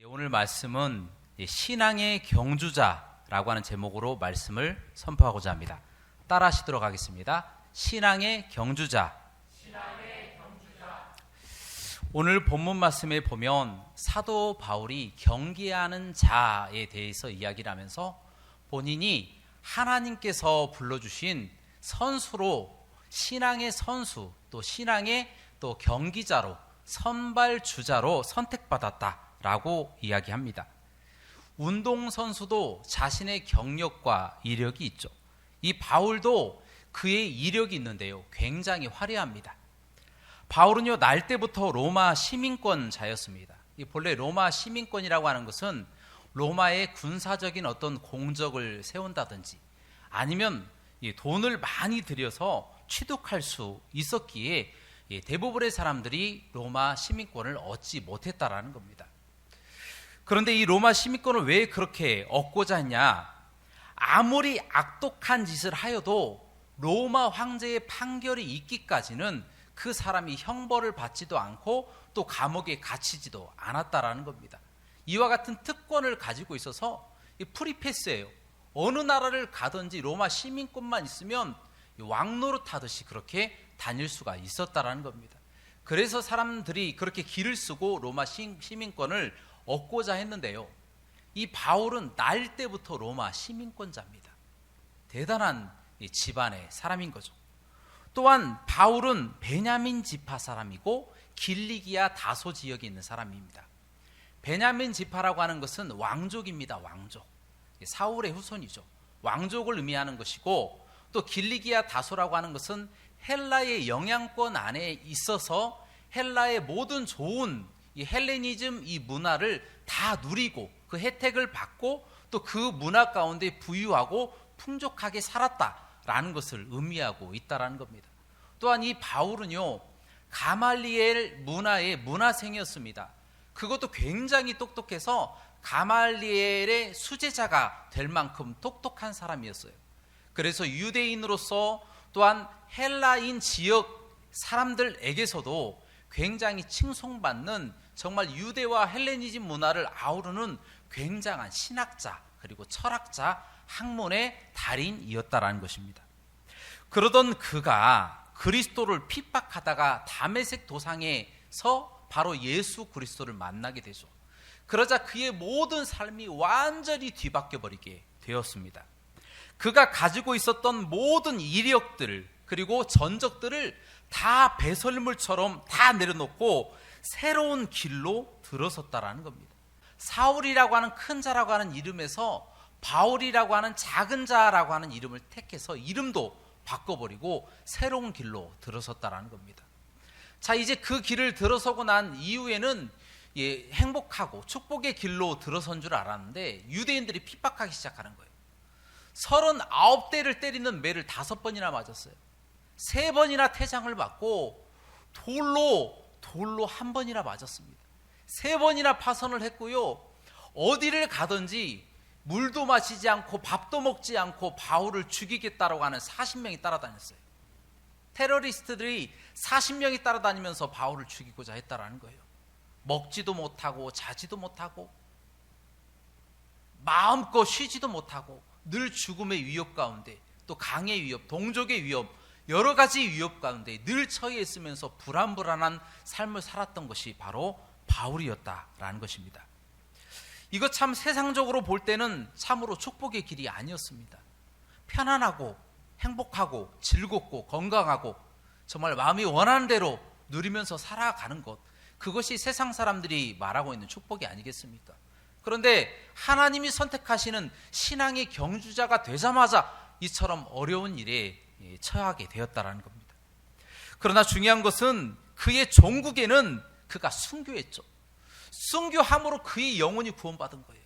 오늘 말씀은 신앙의 경주자라고 하는 제목으로 말씀을 선포하고자 합니다. 따라 하시도록 하겠습니다. 신앙의 경주자. 오늘 본문 말씀에 보면 사도 바울이 경계하는 자에 대해서 이야기를 하면서 본인이 하나님께서 불러주신 선수로, 신앙의 선수, 또 신앙의 또 경기자로, 선발주자로 선택받았다라고 이야기합니다. 운동선수도 자신의 경력과 이력이 있죠. 이 바울도 그의 이력이 있는데요, 굉장히 화려합니다. 바울은요, 날 때부터 로마 시민권자였습니다. 본래 로마 시민권이라고 하는 것은 로마의 군사적인 어떤 공적을 세운다든지 아니면 돈을 많이 들여서 취득할 수 있었기에 대부분의 사람들이 로마 시민권을 얻지 못했다라는 겁니다. 그런데 이 로마 시민권을 왜 그렇게 얻고자 했냐? 아무리 악독한 짓을 하여도 로마 황제의 판결이 있기까지는 그 사람이 형벌을 받지도 않고 또 감옥에 갇히지도 않았다라는 겁니다. 이와 같은 특권을 가지고 있어서 프리패스예요. 어느 나라를 가든지 로마 시민권만 있으면 왕노릇 하듯이 그렇게 다닐 수가 있었다라는 겁니다. 그래서 사람들이 그렇게 길을 쓰고 로마 시민권을 얻고자 했는데요, 이 바울은 날 때부터 로마 시민권자입니다. 대단한 집안의 사람인 거죠. 또한 바울은 베냐민 지파 사람이고 길리기아 다소 지역에 있는 사람입니다. 베냐민 지파라고 하는 것은 왕족입니다. 왕족. 사울의 후손이죠. 왕족을 의미하는 것이고, 또 길리기아 다소라고 하는 것은 헬라의 영향권 안에 있어서 헬라의 모든 좋은 이 헬레니즘 이 문화를 다 누리고 그 혜택을 받고 또 그 문화 가운데 부유하고 풍족하게 살았다라는 것을 의미하고 있다라는 겁니다. 또한 이 바울은요, 가말리엘 문화의 문화생이었습니다. 그것도 굉장히 똑똑해서 가말리엘의 수제자가 될 만큼 똑똑한 사람이었어요. 그래서 유대인으로서 또한 헬라인 지역 사람들에게서도 굉장히 칭송받는, 정말 유대와 헬레니즘 문화를 아우르는 굉장한 신학자 그리고 철학자, 학문의 달인이었다라는 것입니다. 그러던 그가 그리스도를 핍박하다가 다메섹 도상에서 바로 예수 그리스도를 만나게 되죠. 그러자 그의 모든 삶이 완전히 뒤바뀌어 버리게 되었습니다. 그가 가지고 있었던 모든 이력들 그리고 전적들을 다 배설물처럼 다 내려놓고 새로운 길로 들어섰다라는 겁니다. 사울이라고 하는 큰 자라고 하는 이름에서 바울이라고 하는 작은 자라고 하는 이름을 택해서 이름도 바꿔버리고 새로운 길로 들어섰다라는 겁니다. 자, 이제 그 길을 들어서고 난 이후에는 행복하고 축복의 길로 들어선 줄 알았는데 유대인들이 핍박하기 시작하는 거예요. 39대를 때리는 매를 5번이나 맞았어요. 3번이나 태장을 맞고 돌로 1번이나 맞았습니다. 3번이나 파선을 했고요, 어디를 가든지 물도 마시지 않고 밥도 먹지 않고 바울을 죽이겠다라고 하는 40명이 따라다녔어요. 테러리스트들이 40명이 따라다니면서 바울을 죽이고자 했다라는 거예요. 먹지도 못하고 자지도 못하고 마음껏 쉬지도 못하고 늘 죽음의 위협 가운데, 또 강의 위협, 동족의 위협, 여러 가지 위협 가운데 늘 처해 있으면서 불안불안한 삶을 살았던 것이 바로 바울이었다라는 것입니다. 이거 참 세상적으로 볼 때는 참으로 축복의 길이 아니었습니다. 편안하고 행복하고 즐겁고 건강하고 정말 마음이 원하는 대로 누리면서 살아가는 것, 그것이 세상 사람들이 말하고 있는 축복이 아니겠습니까? 그런데 하나님이 선택하시는 신앙의 경주자가 되자마자 이처럼 어려운 일에 처하게 되었다라는 겁니다. 그러나 중요한 것은 그의 종국에는 그가 순교했죠. 순교함으로 그의 영혼이 구원받은 거예요.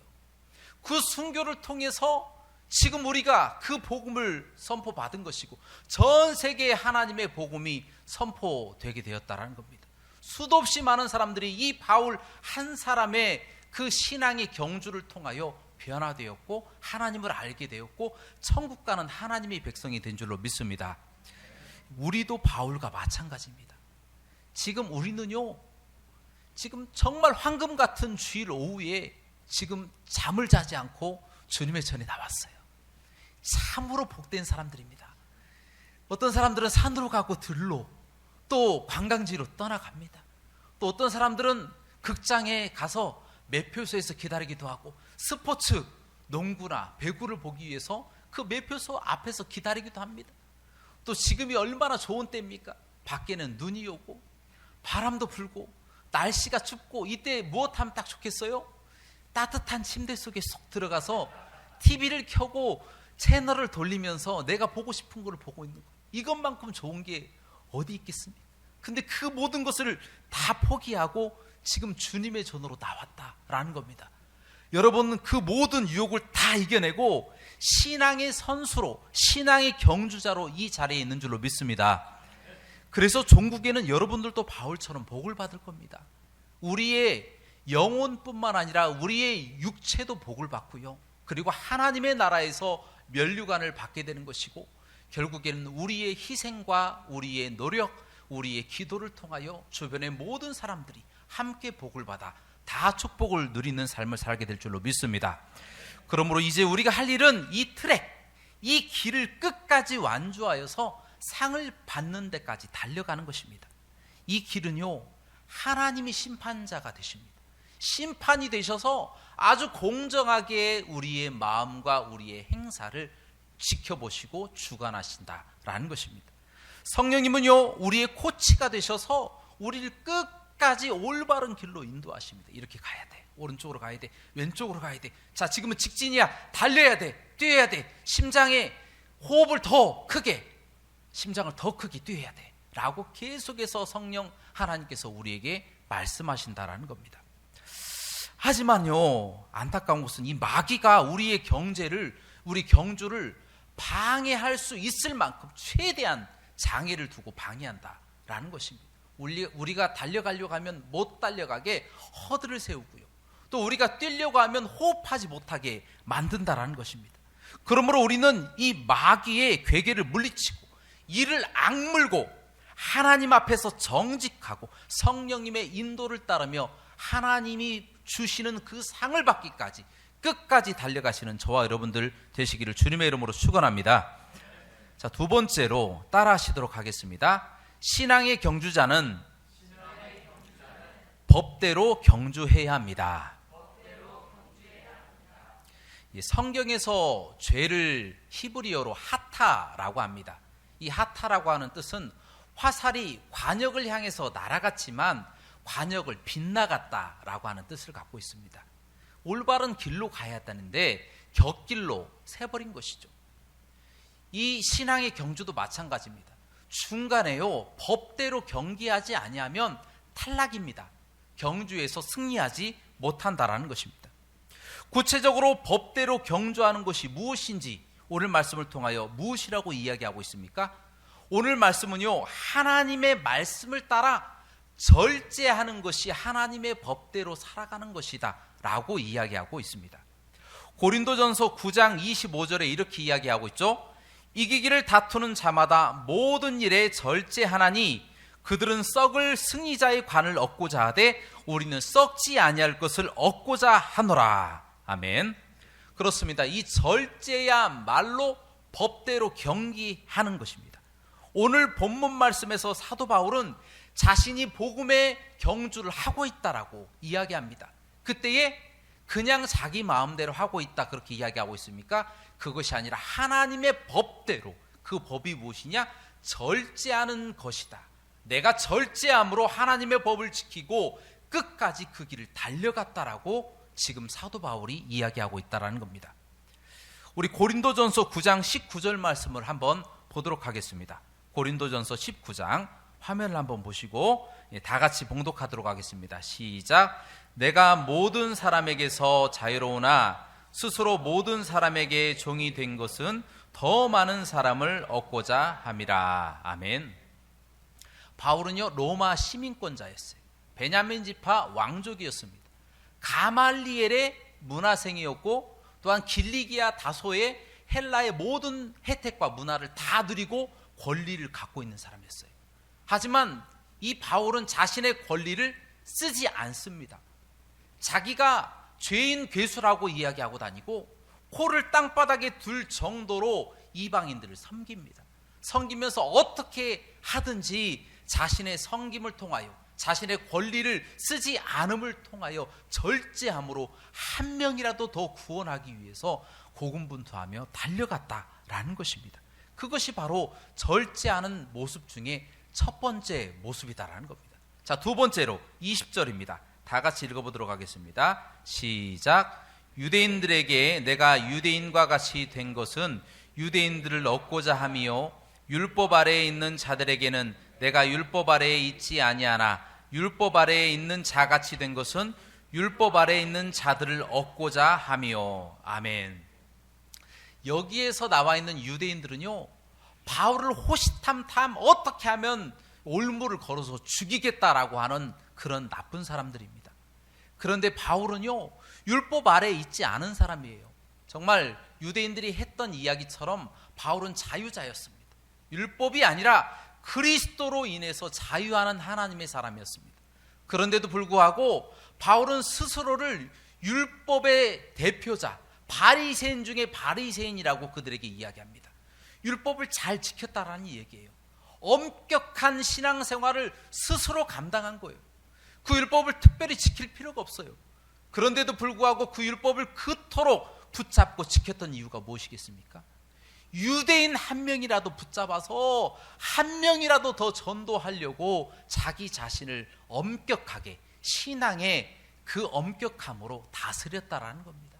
그 순교를 통해서 지금 우리가 그 복음을 선포받은 것이고 전 세계에 하나님의 복음이 선포되게 되었다라는 겁니다. 수도 없이 많은 사람들이 이 바울 한 사람의 그 신앙의 경주를 통하여 변화되었고 하나님을 알게 되었고 천국 가는 하나님의 백성이 된 줄로 믿습니다. 우리도 바울과 마찬가지입니다. 지금 우리는요, 지금 정말 황금 같은 주일 오후에 지금 잠을 자지 않고 주님의 전에 나왔어요. 참으로 복된 사람들입니다. 어떤 사람들은 산으로 가고 들로, 또 관광지로 떠나갑니다. 또 어떤 사람들은 극장에 가서 매표소에서 기다리기도 하고, 스포츠 농구나 배구를 보기 위해서 그 매표소 앞에서 기다리기도 합니다. 또 지금이 얼마나 좋은 때입니까? 밖에는 눈이 오고 바람도 불고 날씨가 춥고, 이때 무엇하면 딱 좋겠어요? 따뜻한 침대 속에 쏙 들어가서 TV를 켜고 채널을 돌리면서 내가 보고 싶은 걸 보고 있는 거, 이것만큼 좋은 게 어디 있겠습니까? 근데 그 모든 것을 다 포기하고 지금 주님의 전으로 나왔다라는 겁니다. 여러분은 그 모든 유혹을 다 이겨내고 신앙의 선수로, 신앙의 경주자로 이 자리에 있는 줄로 믿습니다. 그래서 종국에는 여러분들도 바울처럼 복을 받을 겁니다. 우리의 영혼뿐만 아니라 우리의 육체도 복을 받고요, 그리고 하나님의 나라에서 면류관을 받게 되는 것이고, 결국에는 우리의 희생과 우리의 노력, 우리의 기도를 통하여 주변의 모든 사람들이 함께 복을 받아 다 축복을 누리는 삶을 살게 될 줄로 믿습니다. 그러므로 이제 우리가 할 일은 이 트랙, 이 길을 끝까지 완주하여서 상을 받는 데까지 달려가는 것입니다. 이 길은요, 하나님이 심판자가 되십니다. 심판이 되셔서 아주 공정하게 우리의 마음과 우리의 행사를 지켜보시고 주관하신다라는 것입니다. 성령님은요, 우리의 코치가 되셔서 우리를 끝까지 올바른 길로 인도하십니다. 이렇게 가야 돼, 오른쪽으로 가야 돼, 왼쪽으로 가야 돼, 자 지금은 직진이야, 달려야 돼, 뛰어야 돼, 심장에 호흡을 더 크게, 심장을 더 크게 뛰어야 돼 라고 계속해서 성령 하나님께서 우리에게 말씀하신다라는 겁니다. 하지만요, 안타까운 것은 이 마귀가 우리의 경제를, 우리 경주를 방해할 수 있을 만큼 최대한 장애를 두고 방해한다라는 것입니다. 우리가 달려가려고 하면 못 달려가게 허들을 세우고요, 또 우리가 뛰려고 하면 호흡하지 못하게 만든다라는 것입니다. 그러므로 우리는 이 마귀의 괴계를 물리치고 이를 악물고 하나님 앞에서 정직하고 성령님의 인도를 따르며 하나님이 주시는 그 상을 받기까지 끝까지 달려가시는 저와 여러분들 되시기를 주님의 이름으로 축원합니다. 자, 두 번째로 따라 하시도록 하겠습니다. 신앙의 경주자는 법대로 경주해야 합니다. 성경에서 죄를 히브리어로 하타라고 합니다. 이 하타라고 하는 뜻은 화살이 관역을 향해서 날아갔지만 관역을 빗나갔다라고 하는 뜻을 갖고 있습니다. 올바른 길로 가야 한다는데 곁길로 새버린 것이죠. 이 신앙의 경주도 마찬가지입니다. 중간에요, 법대로 경기하지 아니하면 탈락입니다. 경주에서 승리하지 못한다라는 것입니다. 구체적으로 법대로 경주하는 것이 무엇인지 오늘 말씀을 통하여 무엇이라고 이야기하고 있습니까? 오늘 말씀은요, 하나님의 말씀을 따라 절제하는 것이 하나님의 법대로 살아가는 것이다 라고 이야기하고 있습니다. 고린도전서 9장 25절에 이렇게 이야기하고 있죠. 이기기를 다투는 자마다 모든 일에 절제하나니 그들은 썩을 승리자의 관을 얻고자 하되 우리는 썩지 아니할 것을 얻고자 하노라. 아멘. 그렇습니다. 이 절제야말로 법대로 경기하는 것입니다. 오늘 본문 말씀에서 사도 바울은 자신이 복음의 경주를 하고 있다라고 이야기합니다. 그때에 그냥 자기 마음대로 하고 있다 그렇게 이야기하고 있습니까? 그것이 아니라 하나님의 법대로, 그 법이 무엇이냐? 절제하는 것이다. 내가 절제함으로 하나님의 법을 지키고 끝까지 그 길을 달려갔다라고 지금 사도 바울이 이야기하고 있다라는 겁니다. 우리 고린도전서 9장 19절 말씀을 한번 보도록 하겠습니다. 고린도전서 19장 화면을 한번 보시고 다 같이 봉독하도록 하겠습니다. 시작. 내가 모든 사람에게서 자유로우나 스스로 모든 사람에게 종이 된 것은 더 많은 사람을 얻고자 함이라. 아멘. 바울은요, 로마 시민권자였어요. 베냐민 지파 왕족이었습니다. 가말리엘의 문화생이었고 또한 길리기아 다소의 헬라의 모든 혜택과 문화를 다 누리고 권리를 갖고 있는 사람이었어요. 하지만 이 바울은 자신의 권리를 쓰지 않습니다. 자기가 죄인 괴수라고 이야기하고 다니고 코를 땅바닥에 둘 정도로 이방인들을 섬깁니다. 섬기면서 어떻게 하든지 자신의 섬김을 통하여, 자신의 권리를 쓰지 않음을 통하여 절제함으로 한 명이라도 더 구원하기 위해서 고군분투하며 달려갔다라는 것입니다. 그것이 바로 절제하는 모습 중에 첫 번째 모습이다라는 겁니다. 자, 두 번째로 20절입니다. 다 같이 읽어보도록 하겠습니다. 시작. 유대인들에게 내가 유대인과 같이 된 것은 유대인들을 얻고자 함이요 율법 아래에 있는 자들에게는 내가 율법 아래에 있지 아니하나 율법 아래에 있는 자같이 된 것은 율법 아래에 있는 자들을 얻고자 함이요. 아멘. 여기에서 나와 있는 유대인들은요, 바울을 호시탐탐 어떻게 하면 올무를 걸어서 죽이겠다라고 하는 그런 나쁜 사람들입니다. 그런데 바울은요, 율법 아래에 있지 않은 사람이에요. 정말 유대인들이 했던 이야기처럼 바울은 자유자였습니다. 율법이 아니라 그리스도로 인해서 자유하는 하나님의 사람이었습니다. 그런데도 불구하고 바울은 스스로를 율법의 대표자, 바리새인 중에 바리새인이라고 그들에게 이야기합니다. 율법을 잘 지켰다라는 얘기예요. 엄격한 신앙생활을 스스로 감당한 거예요. 그 율법을 특별히 지킬 필요가 없어요. 그런데도 불구하고 그 율법을 그토록 붙잡고 지켰던 이유가 무엇이겠습니까? 유대인 한 명이라도 붙잡아서 한 명이라도 더 전도하려고 자기 자신을 엄격하게 신앙의 그 엄격함으로 다스렸다라는 겁니다.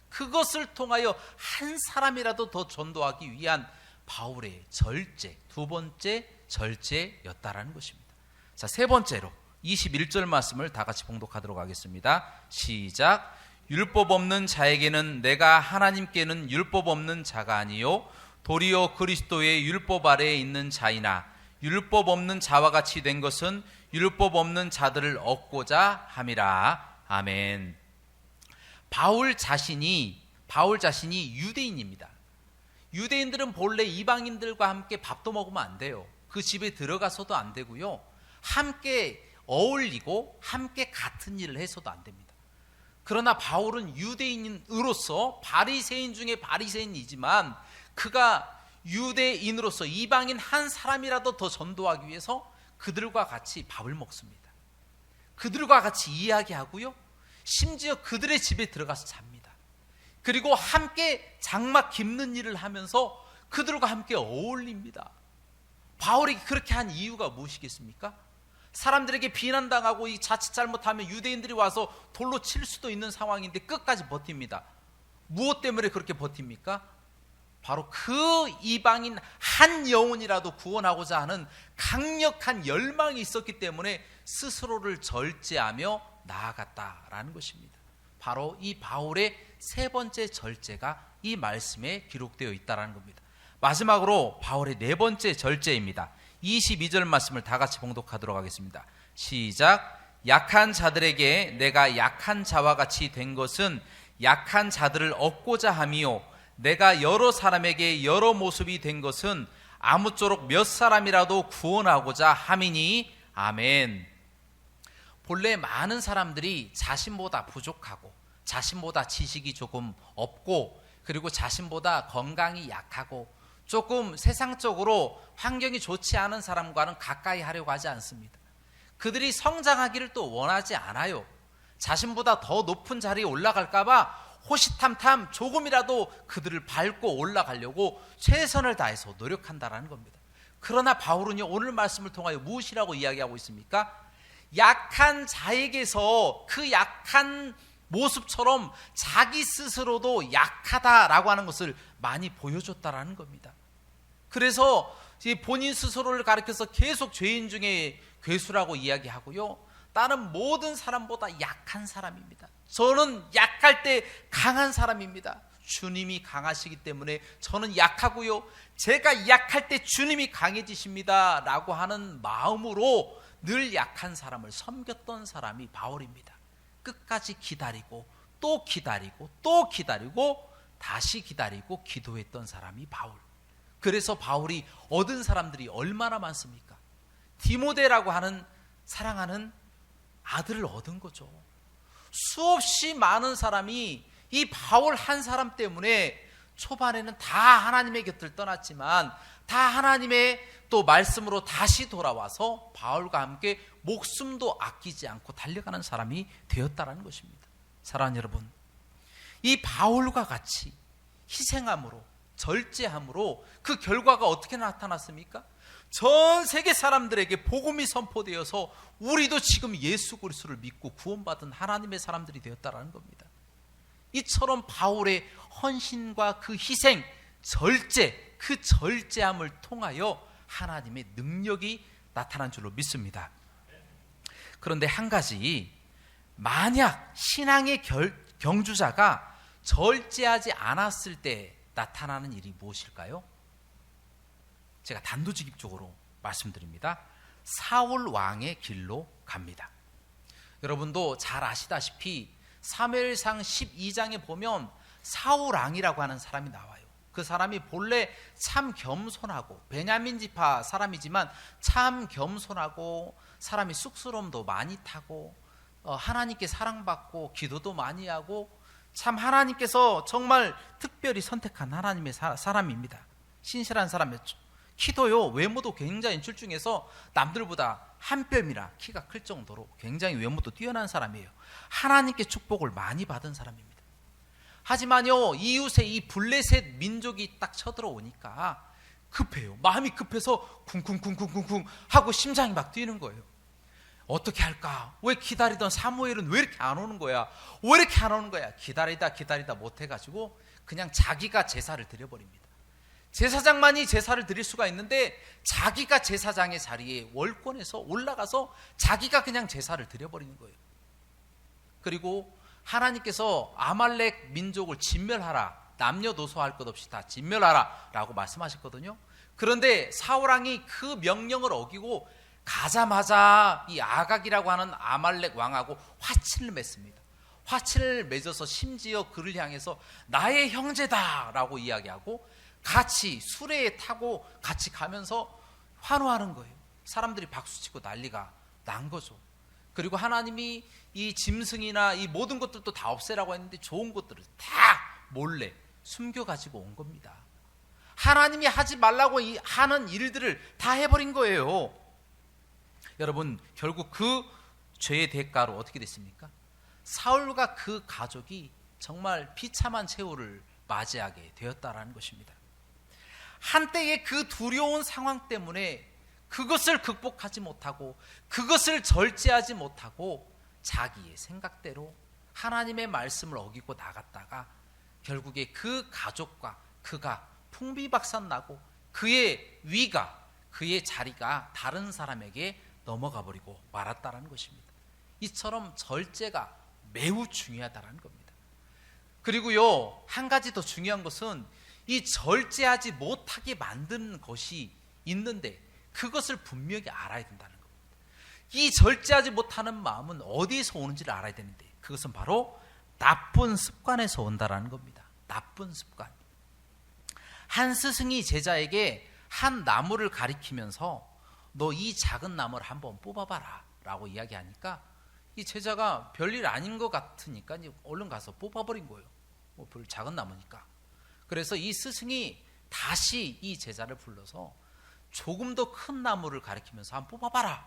그것을 통하여 한 사람이라도 더 전도하기 위한 바울의 절제, 두 번째 절제였다라는 것입니다. 자, 세 번째로 21절 말씀을 다 같이 봉독하도록 하겠습니다. 시작. 율법 없는 자에게는 내가 하나님께는 율법 없는 자가 아니요 도리어 그리스도의 율법 아래에 있는 자이나 율법 없는 자와 같이 된 것은 율법 없는 자들을 얻고자 함이라. 아멘. 바울 자신이 유대인입니다. 유대인들은 본래 이방인들과 함께 밥도 먹으면 안 돼요. 그 집에 들어가서도 안 되고요. 함께 어울리고 함께 같은 일을 해서도 안 됩니다. 그러나 바울은 유대인으로서 바리새인 중에 바리새인이지만 그가 유대인으로서 이방인 한 사람이라도 더 전도하기 위해서 그들과 같이 밥을 먹습니다. 그들과 같이 이야기하고요. 심지어 그들의 집에 들어가서 잡니다. 그리고 함께 장막 깁는 일을 하면서 그들과 함께 어울립니다. 바울이 그렇게 한 이유가 무엇이겠습니까? 사람들에게 비난당하고 이 자칫 잘못하면 유대인들이 와서 돌로 칠 수도 있는 상황인데 끝까지 버팁니다. 무엇 때문에 그렇게 버팁니까? 바로 그 이방인 한 영혼이라도 구원하고자 하는 강력한 열망이 있었기 때문에 스스로를 절제하며 나아갔다라는 것입니다. 바로 이 바울의 세 번째 절제가 이 말씀에 기록되어 있다는 겁니다. 마지막으로 바울의 네 번째 절제입니다. 22절 말씀을 다 같이 봉독하도록 하겠습니다. 시작. 약한 자들에게 내가 약한 자와 같이 된 것은 약한 자들을 얻고자 함이요 내가 여러 사람에게 여러 모습이 된 것은 아무쪼록 몇 사람이라도 구원하고자 함이니. 아멘. 본래 많은 사람들이 자신보다 부족하고 자신보다 지식이 조금 없고 그리고 자신보다 건강이 약하고 조금 세상적으로 환경이 좋지 않은 사람과는 가까이 하려고 하지 않습니다. 그들이 성장하기를 또 원하지 않아요. 자신보다 더 높은 자리에 올라갈까 봐 호시탐탐 조금이라도 그들을 밟고 올라가려고 최선을 다해서 노력한다라는 겁니다. 그러나 바울은요, 오늘 말씀을 통하여 무엇이라고 이야기하고 있습니까? 약한 자에게서 그 약한 모습처럼 자기 스스로도 약하다라고 하는 것을 많이 보여줬다라는 겁니다. 그래서 본인 스스로를 가리켜서 계속 죄인 중에 괴수라고 이야기하고요. 나는 모든 사람보다 약한 사람입니다. 저는 약할 때 강한 사람입니다. 주님이 강하시기 때문에 저는 약하고요. 제가 약할 때 주님이 강해지십니다. 라고 하는 마음으로 늘 약한 사람을 섬겼던 사람이 바울입니다. 끝까지 기다리고 또 기다리고 또 기다리고 다시 기다리고 기도했던 사람이 바울. 그래서 바울이 얻은 사람들이 얼마나 많습니까? 디모데라고 하는 사랑하는 아들을 얻은 거죠. 수없이 많은 사람이 이 바울 한 사람 때문에 초반에는 다 하나님의 곁을 떠났지만 다 하나님의 또 말씀으로 다시 돌아와서 바울과 함께 목숨도 아끼지 않고 달려가는 사람이 되었다라는 것입니다. 사랑하는 여러분, 이 바울과 같이 희생함으로, 절제함으로 그 결과가 어떻게 나타났습니까? 전 세계 사람들에게 복음이 선포되어서 우리도 지금 예수 그리스도를 믿고 구원받은 하나님의 사람들이 되었다라는 겁니다. 이처럼 바울의 헌신과 그 희생, 절제, 그 절제함을 통하여 하나님의 능력이 나타난 줄로 믿습니다. 그런데 한 가지, 만약 신앙의 경주자가 절제하지 않았을 때 나타나는 일이 무엇일까요? 제가 단도직입적으로 말씀드립니다. 사울 왕의 길로 갑니다. 여러분도 잘 아시다시피 사무엘상 12장에 보면 사울 왕이라고 하는 사람이 나와요. 그 사람이 본래 참 겸손하고 베냐민 지파 사람이지만 참 겸손하고 사람이 쑥스러움도 많이 타고 하나님께 사랑받고 기도도 많이 하고 참 하나님께서 정말 특별히 선택한 하나님의 사람입니다. 신실한 사람이었죠. 키도요, 외모도 굉장히 출중해서 남들보다 한 뼘이나 키가 클 정도로 굉장히 외모도 뛰어난 사람이에요. 하나님께 축복을 많이 받은 사람입니다. 하지만요, 이웃의 이 블레셋 민족이 딱 쳐들어오니까 급해요. 마음이 급해서 쿵쿵쿵쿵쿵쿵 하고 심장이 막 뛰는 거예요. 어떻게 할까? 왜 기다리던 사무엘은 왜 이렇게 안 오는 거야? 왜 이렇게 안 오는 거야? 기다리다 못해가지고 그냥 자기가 제사를 드려버립니다. 제사장만이 제사를 드릴 수가 있는데 자기가 제사장의 자리에 월권에서 올라가서 자기가 그냥 제사를 드려버리는 거예요. 그리고 하나님께서 아말렉 민족을 진멸하라, 남녀노소 할 것 없이 다 진멸하라 라고 말씀하셨거든요. 그런데 사울왕이 그 명령을 어기고 가자마자 이 아각이라고 하는 아말렉 왕하고 화친을 맺습니다. 화친을 맺어서 심지어 그를 향해서 나의 형제다 라고 이야기하고 같이 수레에 타고 같이 가면서 환호하는 거예요. 사람들이 박수치고 난리가 난 거죠. 그리고 하나님이 이 짐승이나 이 모든 것들도 다 없애라고 했는데 좋은 것들을 다 몰래 숨겨가지고 온 겁니다. 하나님이 하지 말라고 하는 일들을 다 해버린 거예요. 여러분, 결국 그 죄의 대가로 어떻게 됐습니까? 사울과 그 가족이 정말 비참한 최후를 맞이하게 되었다라는 것입니다. 한때의 그 두려운 상황 때문에 그것을 극복하지 못하고 그것을 절제하지 못하고 자기의 생각대로 하나님의 말씀을 어기고 나갔다가 결국에 그 가족과 그가 풍비박산나고 그의 위가, 그의 자리가 다른 사람에게 넘어가 버리고 말았다라는 것입니다. 이처럼 절제가 매우 중요하다는 겁니다. 그리고요, 한 가지 더 중요한 것은 이 절제하지 못하게 만드는 것이 있는데 그것을 분명히 알아야 된다는 겁니다. 이 절제하지 못하는 마음은 어디에서 오는지를 알아야 되는데 그것은 바로 나쁜 습관에서 온다라는 겁니다. 나쁜 습관. 한 스승이 제자에게 한 나무를 가리키면서 너 이 작은 나무를 한번 뽑아봐라 라고 이야기하니까 이 제자가 별일 아닌 것 같으니까 얼른 가서 뽑아버린 거예요. 뭐 별 작은 나무니까. 그래서 이 스승이 다시 이 제자를 불러서 조금 더 큰 나무를 가리키면서 한번 뽑아봐라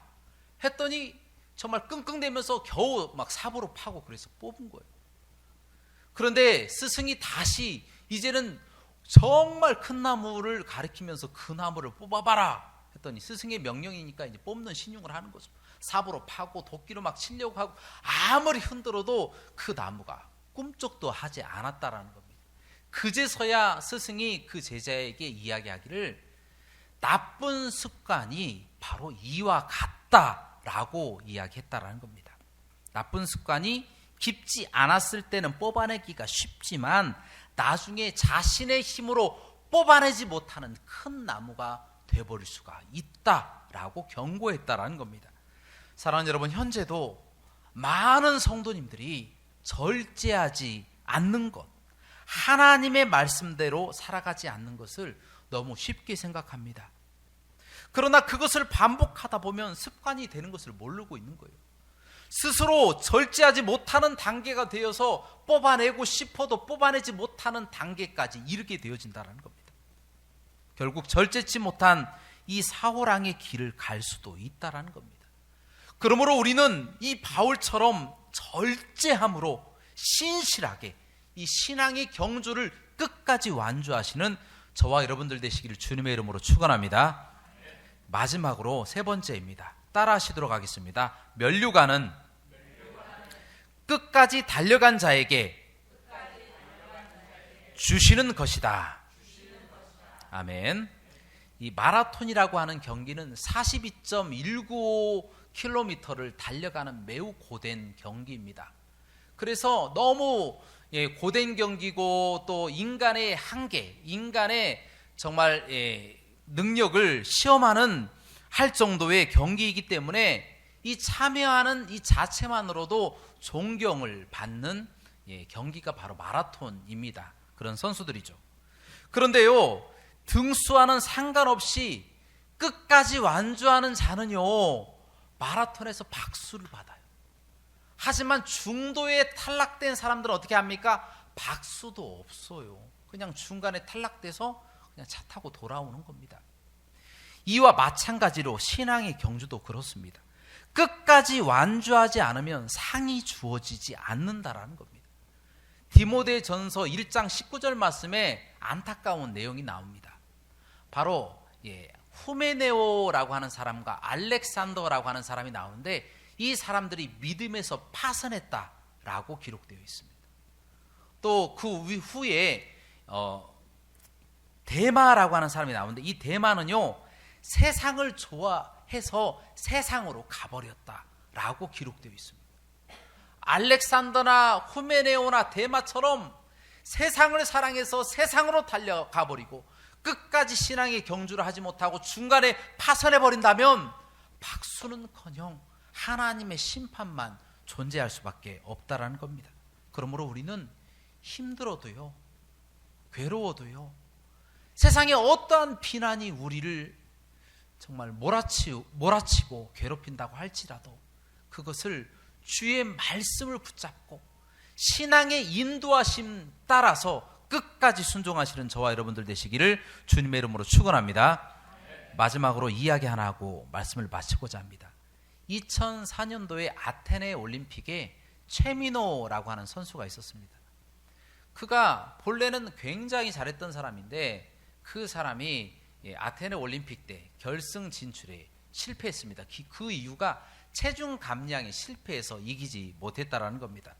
했더니 정말 끙끙대면서 겨우 막 삽으로 파고 그래서 뽑은 거예요. 그런데 스승이 다시 이제는 정말 큰 나무를 가리키면서 그 나무를 뽑아봐라 했더니 스승의 명령이니까 이제 뽑는 신용을 하는 거죠. 삽으로 파고 도끼로 막 치려고 하고 아무리 흔들어도 그 나무가 꿈쩍도 하지 않았다라는 겁니다. 그제서야 스승이 그 제자에게 이야기하기를 나쁜 습관이 바로 이와 같다라고 이야기했다라는 겁니다. 나쁜 습관이 깊지 않았을 때는 뽑아내기가 쉽지만 나중에 자신의 힘으로 뽑아내지 못하는 큰 나무가 되어버릴 수가 있다라고 경고했다라는 겁니다. 사랑하는 여러분, 현재도 많은 성도님들이 절제하지 않는 것, 하나님의 말씀대로 살아가지 않는 것을 너무 쉽게 생각합니다. 그러나 그것을 반복하다 보면 습관이 되는 것을 모르고 있는 거예요. 스스로 절제하지 못하는 단계가 되어서 뽑아내고 싶어도 뽑아내지 못하는 단계까지 이르게 되어진다는 겁니다. 결국 절제치 못한 이 사호랑의 길을 갈 수도 있다는 겁니다. 그러므로 우리는 이 바울처럼 절제함으로 신실하게 이 신앙의 경주를 끝까지 완주하시는 저와 여러분들 되시기를 주님의 이름으로 축원합니다. 마지막으로 세 번째입니다. 따라 하시도록 하겠습니다. 면류관은 끝까지 달려간 자에게 주시는 것이다. 아멘. 이 마라톤이라고 하는 경기는 42.195km를 달려가는 매우 고된 경기입니다. 그래서 너무 고된 경기고 또 인간의 한계, 인간의 정말 능력을 시험하는 할 정도의 경기이기 때문에 이 참여하는 이 자체만으로도 존경을 받는 경기가 바로 마라톤입니다. 그런 선수들이죠. 그런데요, 등수와는 상관없이 끝까지 완주하는 자는요, 마라톤에서 박수를 받아요. 하지만 중도에 탈락된 사람들은 어떻게 합니까? 박수도 없어요. 그냥 중간에 탈락돼서 그냥 차 타고 돌아오는 겁니다. 이와 마찬가지로 신앙의 경주도 그렇습니다. 끝까지 완주하지 않으면 상이 주어지지 않는다라는 겁니다. 디모데전서 1장 19절 말씀에 안타까운 내용이 나옵니다. 바로 후메네오라고 하는 사람과 알렉산더라고 하는 사람이 나오는데 이 사람들이 믿음에서 파선했다라고 기록되어 있습니다. 또 그 후에 데마라고 하는 사람이 나오는데 이 데마는요, 세상을 좋아해서 세상으로 가버렸다라고 기록되어 있습니다. 알렉산더나 후메네오나 데마처럼 세상을 사랑해서 세상으로 달려가버리고 끝까지 신앙의 경주를 하지 못하고 중간에 파선해버린다면 박수는커녕 하나님의 심판만 존재할 수밖에 없다라는 겁니다. 그러므로 우리는 힘들어도요, 괴로워도요, 세상에 어떠한 비난이 우리를 정말 몰아치고 괴롭힌다고 할지라도 그것을 주의 말씀을 붙잡고 신앙의 인도하심 따라서 끝까지 순종하시는 저와 여러분들 되시기를 주님의 이름으로 축원합니다. 마지막으로 이야기 하나 하고 말씀을 마치고자 합니다. 2004년도에 아테네 올림픽에 최민호라고 하는 선수가 있었습니다. 그가 본래는 굉장히 잘했던 사람인데 그 사람이 아테네 올림픽 때 결승 진출에 실패했습니다. 그 이유가 체중 감량에 실패해서 이기지 못했다라는 겁니다.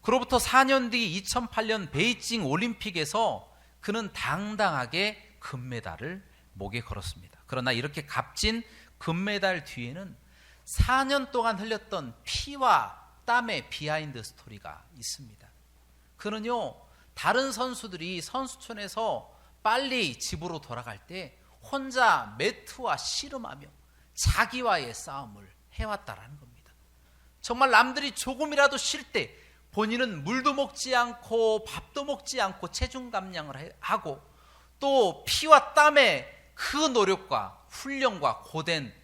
그로부터 4년 뒤 2008년 베이징 올림픽에서 그는 당당하게 금메달을 목에 걸었습니다. 그러나 이렇게 값진 금메달 뒤에는 4년 동안 흘렸던 피와 땀의 비하인드 스토리가 있습니다. 그는요, 다른 선수들이 선수촌에서 빨리 집으로 돌아갈 때 혼자 매트와 씨름하며 자기와의 싸움을 해왔다라는 겁니다. 정말 남들이 조금이라도 쉴 때 본인은 물도 먹지 않고 밥도 먹지 않고 체중 감량을 하고 또 피와 땀의 그 노력과 훈련과 고된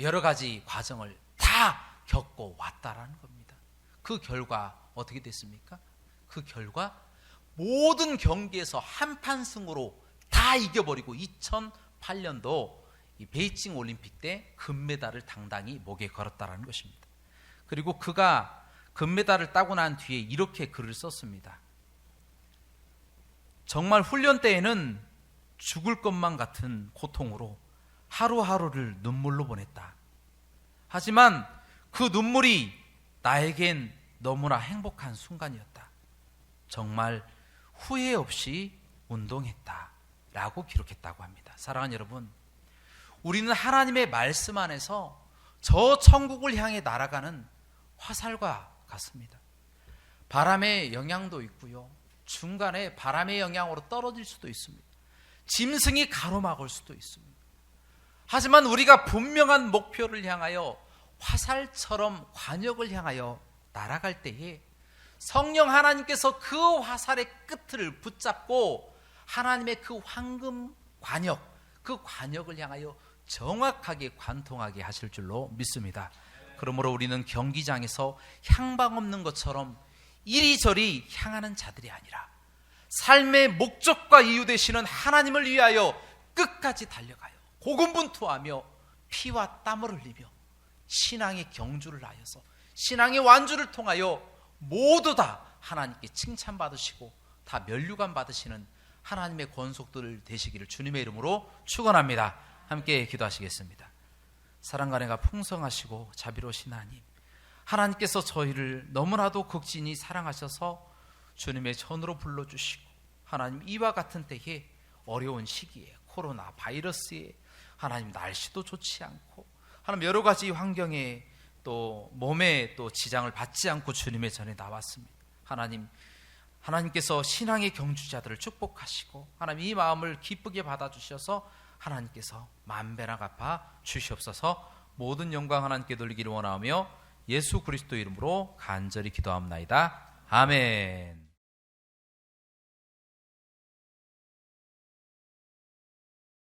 여러 가지 과정을 다 겪고 왔다라는 겁니다. 그 결과 어떻게 됐습니까? 그 결과 모든 경기에서 한판 승으로 다 이겨버리고 2008년도 이 베이징 올림픽 때 금메달을 당당히 목에 걸었다라는 것입니다. 그리고 그가 금메달을 따고 난 뒤에 이렇게 글을 썼습니다. 정말 훈련 때에는 죽을 것만 같은 고통으로 하루하루를 눈물로 보냈다. 하지만 그 눈물이 나에겐 너무나 행복한 순간이었다. 정말 후회 없이 운동했다 라고 기록했다고 합니다. 사랑하는 여러분, 우리는 하나님의 말씀 안에서 저 천국을 향해 날아가는 화살과 같습니다. 바람의 영향도 있고요, 중간에 바람의 영향으로 떨어질 수도 있습니다. 짐승이 가로막을 수도 있습니다. 하지만 우리가 분명한 목표를 향하여 화살처럼 관역을 향하여 날아갈 때에 성령 하나님께서 그 화살의 끝을 붙잡고 하나님의 그 황금 관역, 그 관역을 향하여 정확하게 관통하게 하실 줄로 믿습니다. 그러므로 우리는 경기장에서 향방 없는 것처럼 이리저리 향하는 자들이 아니라 삶의 목적과 이유 되시는 하나님을 위하여 끝까지 달려가요. 고군분투하며 피와 땀을 흘리며 신앙의 경주를 하여서 신앙의 완주를 통하여 모두 다 하나님께 칭찬받으시고 다 면류관 받으시는 하나님의 권속들 되시기를 주님의 이름으로 축원합니다. 함께 기도하시겠습니다. 사랑과 은혜가 풍성하시고 자비로우신 하나님께서 저희를 너무나도 극진히 사랑하셔서 주님의 전으로 불러주시고 하나님 이와 같은 때에 어려운 시기에 코로나 바이러스에 하나님 날씨도 좋지 않고 하나님 여러 가지 환경에 또 몸에 또 지장을 받지 않고 주님의 전에 나왔습니다. 하나님께서 신앙의 경주자들을 축복하시고 하나님 이 마음을 기쁘게 받아주셔서 하나님께서 만배나 갚아 주시옵소서. 모든 영광 하나님께 돌리기를 원하며 예수 그리스도 이름으로 간절히 기도합나이다. 아멘.